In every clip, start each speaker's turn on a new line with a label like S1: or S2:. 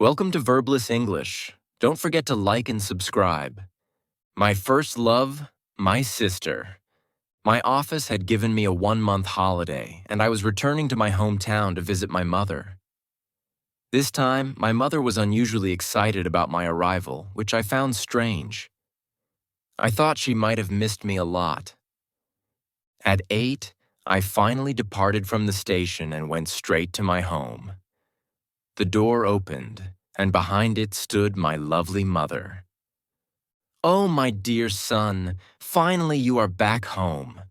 S1: Welcome to Verbliss English. Don't forget to like and subscribe. My first love, my sister. My office had given me a 1-month holiday, and I was returning to my hometown to visit my mother. This time, my mother was unusually excited about my arrival, which I found strange. I thought she might have missed me a lot. At 8, I finally departed from the station and went straight to my home. The door opened, and behind it stood my lovely mother. "Oh, my dear son, finally you are back home,"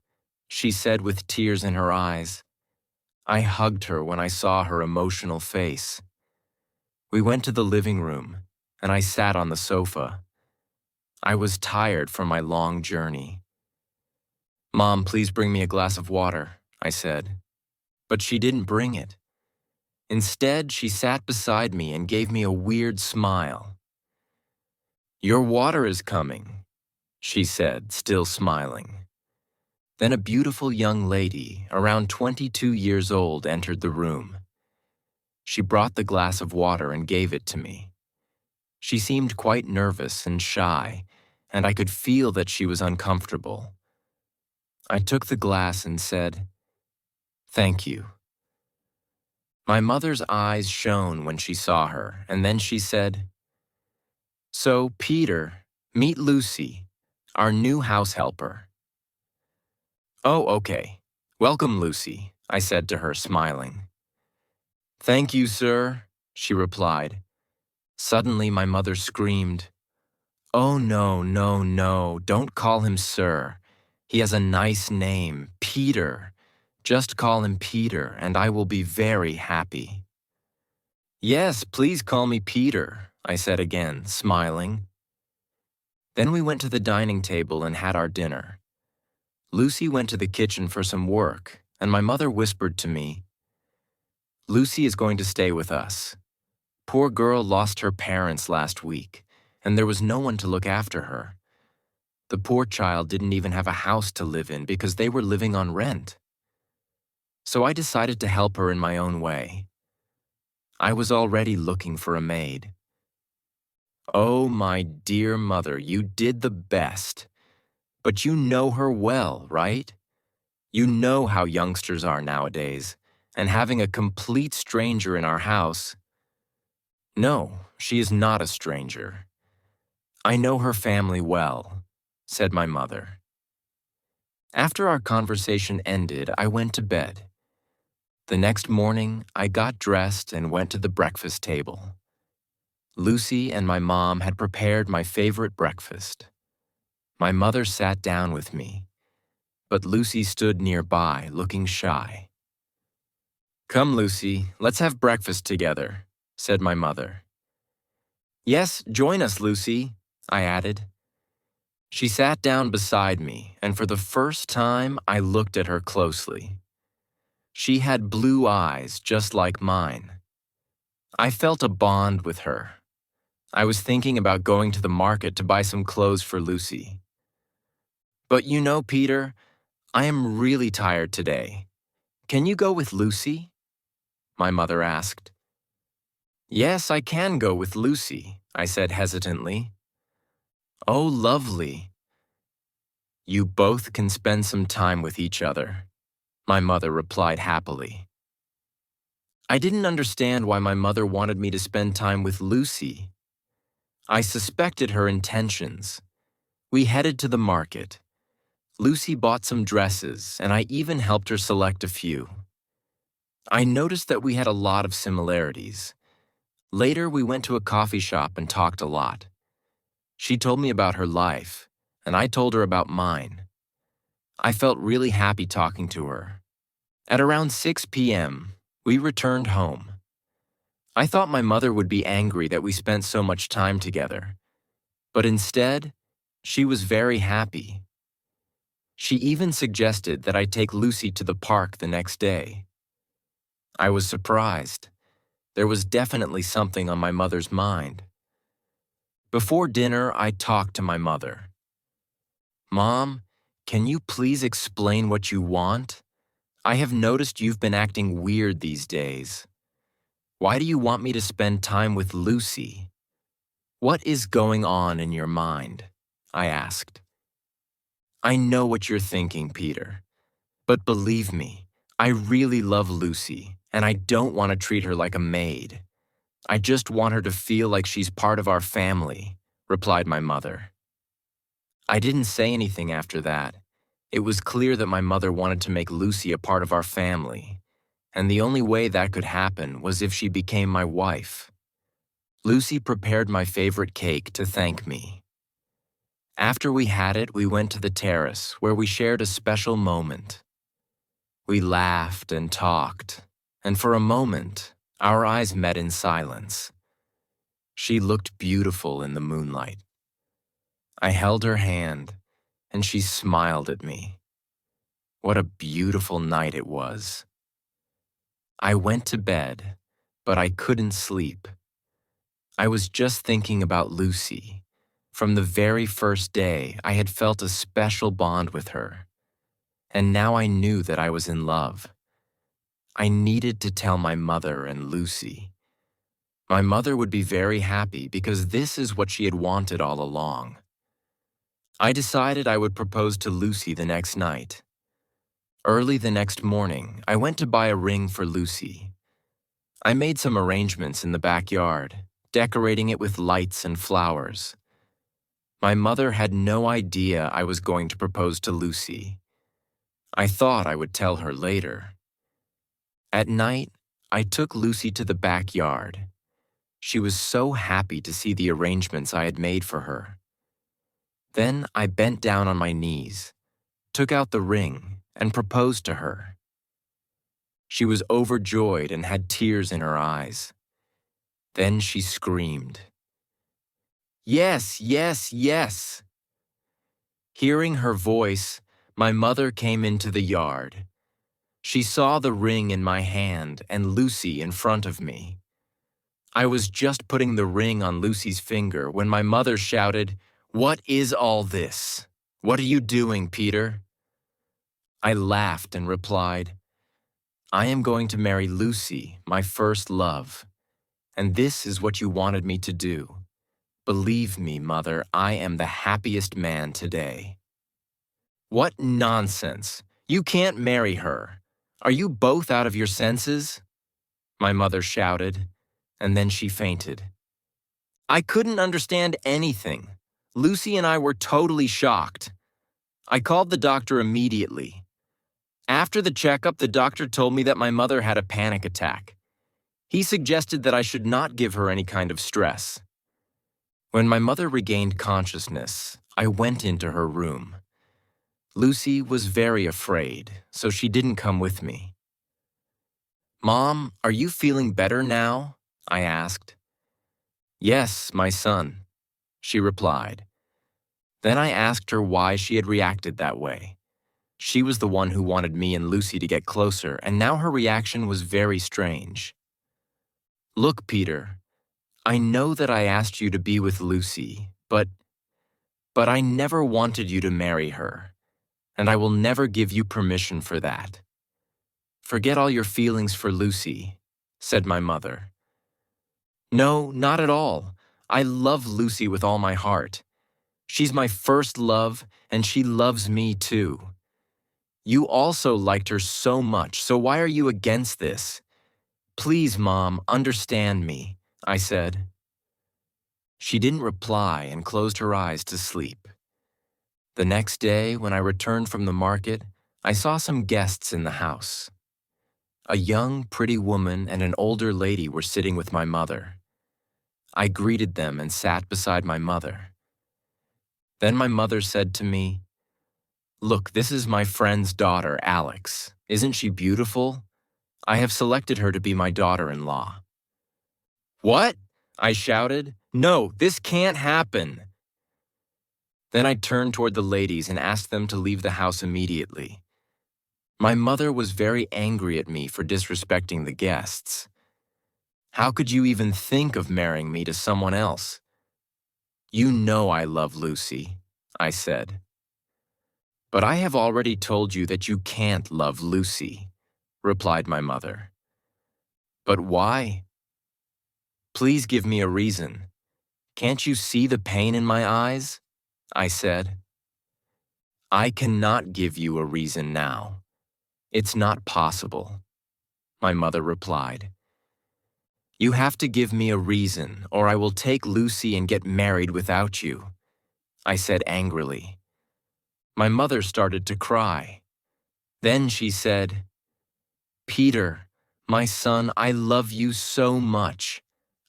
S1: she said with tears in her eyes. I hugged her when I saw her emotional face. We went to the living room, and I sat on the sofa. I was tired from my long journey. "Mom, please bring me a glass of water," I said. But she didn't bring it. Instead, she sat beside me and gave me a weird smile. "Your water is coming," she said, still smiling. Then a beautiful young lady, around 22 years old, entered the room. She brought the glass of water and gave it to me. She seemed quite nervous and shy, and I could feel that she was uncomfortable. I took the glass and said, "Thank you." My mother's eyes shone when she saw her, and then she said, "So, Peter, meet Lucy, our new house helper." "Oh, okay. Welcome, Lucy," I said to her, smiling. "Thank you, sir," she replied. Suddenly, my mother screamed, "Oh, no, no, no, don't call him sir. He has a nice name, Peter. Just call him Peter, and I will be very happy." "Yes, please call me Peter," I said again, smiling. Then we went to the dining table and had our dinner. Lucy went to the kitchen for some work, and my mother whispered to me, "Lucy is going to stay with us. Poor girl lost her parents last week, and there was no one to look after her. The poor child didn't even have a house to live in because they were living on rent. So I decided to help her in my own way. I was already looking for a maid." "Oh, my dear mother, you did the best. But you know her well, right? You know how youngsters are nowadays, and having a complete stranger in our house—" "No, she is not a stranger. I know her family well," said my mother. After our conversation ended, I went to bed. The next morning, I got dressed and went to the breakfast table. Lucy and my mom had prepared my favorite breakfast. My mother sat down with me, but Lucy stood nearby, looking shy. "Come, Lucy, let's have breakfast together," said my mother. "Yes, join us, Lucy," I added. She sat down beside me, and for the first time, I looked at her closely. She had blue eyes just like mine. I felt a bond with her. I was thinking about going to the market to buy some clothes for Lucy. "But you know, Peter, I am really tired today. Can you go with Lucy?" my mother asked. "Yes, I can go with Lucy," I said hesitantly. "Oh, lovely. You both can spend some time with each other," my mother replied happily. I didn't understand why my mother wanted me to spend time with Lucy. I suspected her intentions. We headed to the market. Lucy bought some dresses, and I even helped her select a few. I noticed that we had a lot of similarities. Later, we went to a coffee shop and talked a lot. She told me about her life, and I told her about mine. I felt really happy talking to her. At around 6 p.m., we returned home. I thought my mother would be angry that we spent so much time together, but instead, she was very happy. She even suggested that I take Lucy to the park the next day. I was surprised. There was definitely something on my mother's mind. Before dinner, I talked to my mother. "Mom, can you please explain what you want? I have noticed you've been acting weird these days." Why do you want me to spend time with Lucy? What is going on in your mind? I asked. I know what you're thinking, Peter. But believe me, I really love Lucy, and I don't want to treat her like a maid. I just want her to feel like she's part of our family, replied my mother. I didn't say anything after that. It was clear that my mother wanted to make Lucy a part of our family, and the only way that could happen was if she became my wife. Lucy prepared my favorite cake to thank me. After we had it, we went to the terrace where we shared a special moment. We laughed and talked, and for a moment, our eyes met in silence. She looked beautiful in the moonlight. I held her hand, and she smiled at me. What a beautiful night it was. I went to bed, but I couldn't sleep. I was just thinking about Lucy. From the very first day, I had felt a special bond with her. And now I knew that I was in love. I needed to tell my mother and Lucy. My mother would be very happy because this is what she had wanted all along. I decided I would propose to Lucy the next night. Early the next morning, I went to buy a ring for Lucy. I made some arrangements in the backyard, decorating it with lights and flowers. My mother had no idea I was going to propose to Lucy. I thought I would tell her later. At night, I took Lucy to the backyard. She was so happy to see the arrangements I had made for her. Then I bent down on my knees, took out the ring, and proposed to her. She was overjoyed and had tears in her eyes. Then she screamed, "Yes, yes, yes!" Hearing her voice, my mother came into the yard. She saw the ring in my hand and Lucy in front of me. I was just putting the ring on Lucy's finger when my mother shouted, "What is all this? What are you doing, Peter?" I laughed and replied, "I am going to marry Lucy, my first love, and this is what you wanted me to do. Believe me, Mother, I am the happiest man today." "What nonsense! You can't marry her. Are you both out of your senses?" my mother shouted, and then she fainted. I couldn't understand anything. Lucy and I were totally shocked. I called the doctor immediately. After the checkup, the doctor told me that my mother had a panic attack. He suggested that I should not give her any kind of stress. When my mother regained consciousness, I went into her room. Lucy was very afraid, so she didn't come with me. "Mom, are you feeling better now?" I asked. "Yes, my son," she replied. Then I asked her why she had reacted that way. She was the one who wanted me and Lucy to get closer, and now her reaction was very strange. "Look, Peter, I know that I asked you to be with Lucy, but I never wanted you to marry her, and I will never give you permission for that. Forget all your feelings for Lucy," said my mother. "No, not at all. I love Lucy with all my heart. She's my first love, and she loves me too. You also liked her so much, so why are you against this? Please, Mom, understand me," I said. She didn't reply and closed her eyes to sleep. The next day, when I returned from the market, I saw some guests in the house. A young, pretty woman and an older lady were sitting with my mother. I greeted them and sat beside my mother. Then my mother said to me, "Look, this is my friend's daughter, Alex. Isn't she beautiful? I have selected her to be my daughter-in-law." "What?" I shouted. "No, this can't happen." Then I turned toward the ladies and asked them to leave the house immediately. My mother was very angry at me for disrespecting the guests. "How could you even think of marrying me to someone else?" "You know I love Lucy," I said. "But I have already told you that you can't love Lucy," replied my mother. "But why? Please give me a reason. Can't you see the pain in my eyes? I said. I cannot give you a reason now. It's not possible, my mother replied. You have to give me a reason, or I will take Lucy and get married without you, I said angrily. My mother started to cry. Then she said, Peter, my son, I love you so much.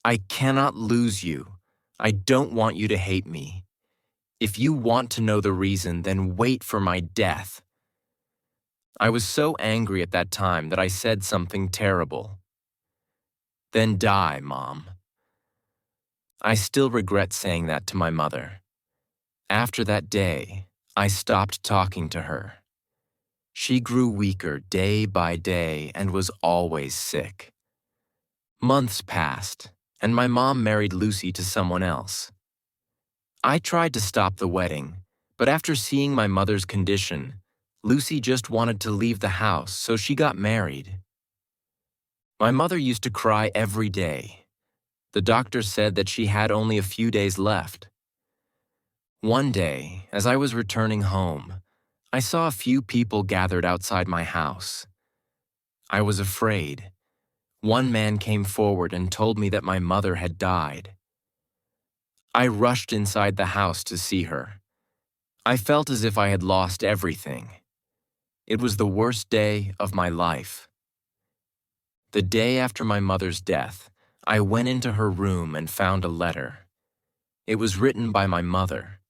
S1: I cannot lose you. I don't want you to hate me. If you want to know the reason, then wait for my death. I was so angry at that time that I said something terrible. Then die, Mom. I still regret saying that to my mother. After that day, I stopped talking to her. She grew weaker day by day and was always sick. Months passed, and my mom married Lucy to someone else. I tried to stop the wedding, but after seeing my mother's condition, Lucy just wanted to leave the house, so she got married. My mother used to cry every day. The doctor said that she had only a few days left. One day, as I was returning home, I saw a few people gathered outside my house. I was afraid. One man came forward and told me that my mother had died. I rushed inside the house to see her. I felt as if I had lost everything. It was the worst day of my life. The day after my mother's death, I went into her room and found a letter. It was written by my mother.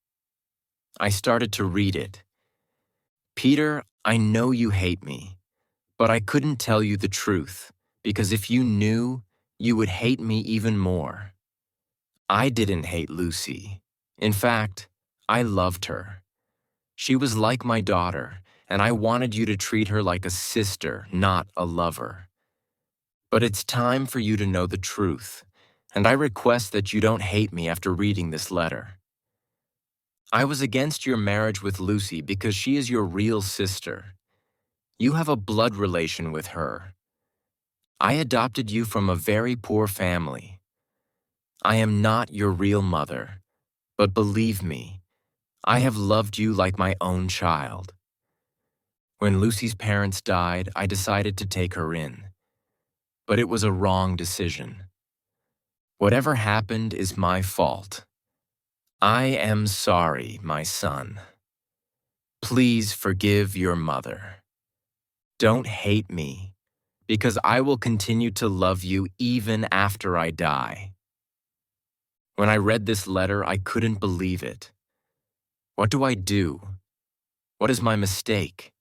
S1: I started to read it. Peter, I know you hate me, but I couldn't tell you the truth, because if you knew, you would hate me even more. I didn't hate Lucy. In fact, I loved her. She was like my daughter, and I wanted you to treat her like a sister, not a lover. But it's time for you to know the truth, and I request that you don't hate me after reading this letter. I was against your marriage with Lucy because she is your real sister. You have a blood relation with her. I adopted you from a very poor family. I am not your real mother, but believe me, I have loved you like my own child. When Lucy's parents died, I decided to take her in. But it was a wrong decision. Whatever happened is my fault. I am sorry, my son. Please forgive your mother. Don't hate me, because I will continue to love you even after I die. When I read this letter, I couldn't believe it. What do I do? What is my mistake?